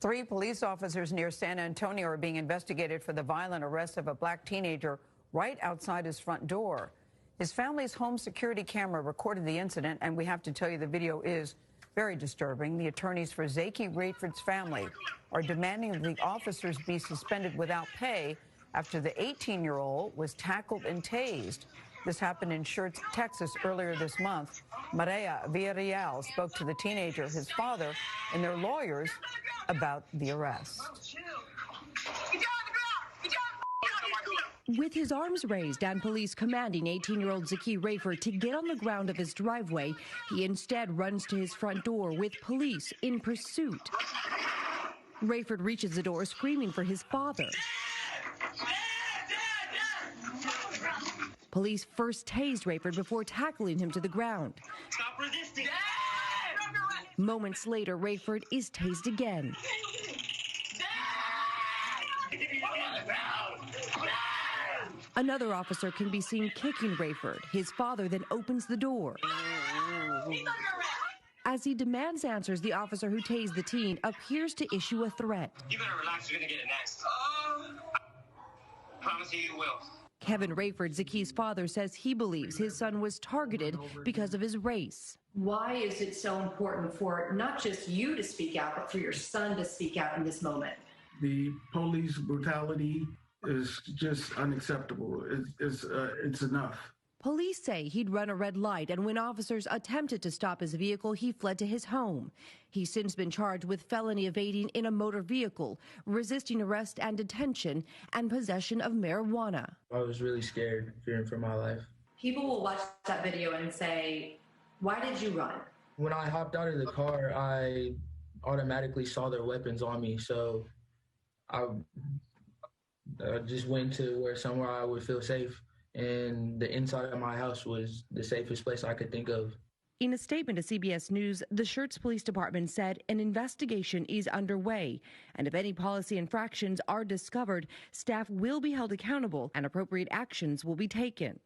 3 police officers near San Antonio are being investigated for the violent arrest of a black teenager right outside his front door. His family's home security camera recorded the incident, and we have to tell you the video is very disturbing. The attorneys for Zaki Rayford's family are demanding that the officers be suspended without pay after the 18-year-old was tackled and tased. This happened in Schertz, Texas earlier this month. Maria Villarreal spoke to the teenager, his father, and their lawyers about the arrest. With his arms raised and police commanding 18-year-old Zaki Rayford to get on the ground of his driveway, he instead runs to his front door with police in pursuit. Rayford reaches the door screaming for his father. Police first tased Rayford before tackling him to the ground. Stop resisting. Moments later, Rayford is tased again. Another officer can be seen kicking Rayford. His father then opens the door. As he demands answers, the officer who tased the teen appears to issue a threat. You better relax, you're gonna get it next. Promise you will. Kevin Rayford, Zaki's father, says he believes his son was targeted because of his race. Why is it so important for not just you to speak out, but for your son to speak out in this moment? The police brutality is just unacceptable. It's enough. Police say he'd run a red light, and when officers attempted to stop his vehicle, he fled to his home. He's since been charged with felony evading in a motor vehicle, resisting arrest and detention, and possession of marijuana. I was really scared, fearing for my life. People will watch that video and say, why did you run? When I hopped out of the car, I automatically saw their weapons on me, so I just went to somewhere I would feel safe. And the inside of my house was the safest place I could think of. In a statement to CBS News, the Schertz Police Department said an investigation is underway, and if any policy infractions are discovered, staff will be held accountable and appropriate actions will be taken.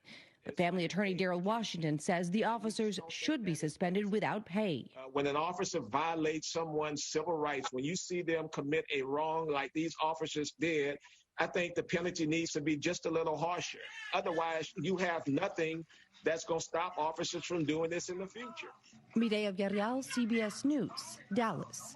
But family attorney Daryl Washington says the officers should be suspended without pay. When an officer violates someone's civil rights, when you see them commit a wrong like these officers did, I think the penalty needs to be just a little harsher. Otherwise, you have nothing that's going to stop officers from doing this in the future. Mireya Villarreal, CBS News, Dallas.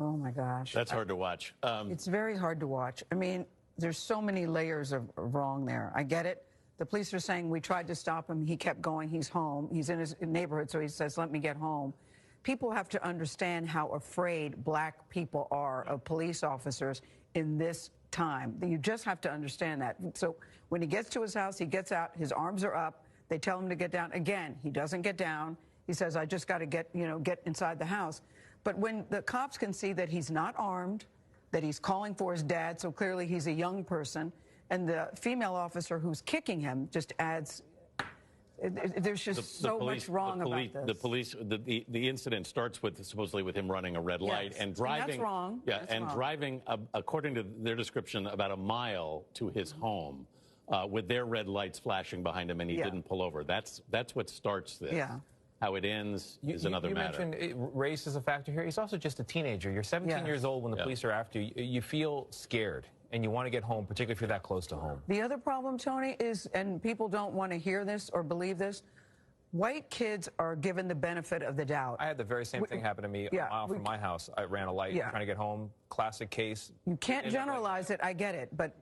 Oh, my gosh. That's hard to watch. It's very hard to watch. I mean, there's so many layers of wrong there. I get it. The police are saying we tried to stop him. He kept going. He's home. He's in his neighborhood, so he says, let me get home. People have to understand how afraid black people are of police officers in this time. You just have to understand that. So when he gets to his house, he gets out, his arms are up. They tell him to get down. Again, he doesn't get down. He says, I just got to get inside the house. But when the cops can see that he's not armed, that he's calling for his dad, so clearly he's a young person, and the female officer who's kicking him just adds, there's just so much wrong about this. The incident starts with supposedly with him running a red light and driving. And that's wrong. Yeah, that's and wrong. Driving, according to their description, about a mile to his home with their red lights flashing behind him, and he didn't pull over. That's what starts this. Yeah. How it ends is another matter. You mentioned race is a factor here. He's also just a teenager. You're 17 years old when the police are after you. You feel scared, and you want to get home, particularly if you're that close to home. The other problem, Tony, is, and people don't want to hear this or believe this, white kids are given the benefit of the doubt. I had the very same thing happen to me a mile from my house. I ran a light trying to get home. Classic case. You can't generalize it. I get it. But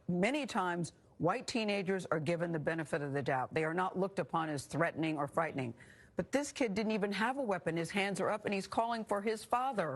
many times, white teenagers are given the benefit of the doubt. They are not looked upon as threatening or frightening. But this kid didn't even have a weapon. His hands are up, and he's calling for his father.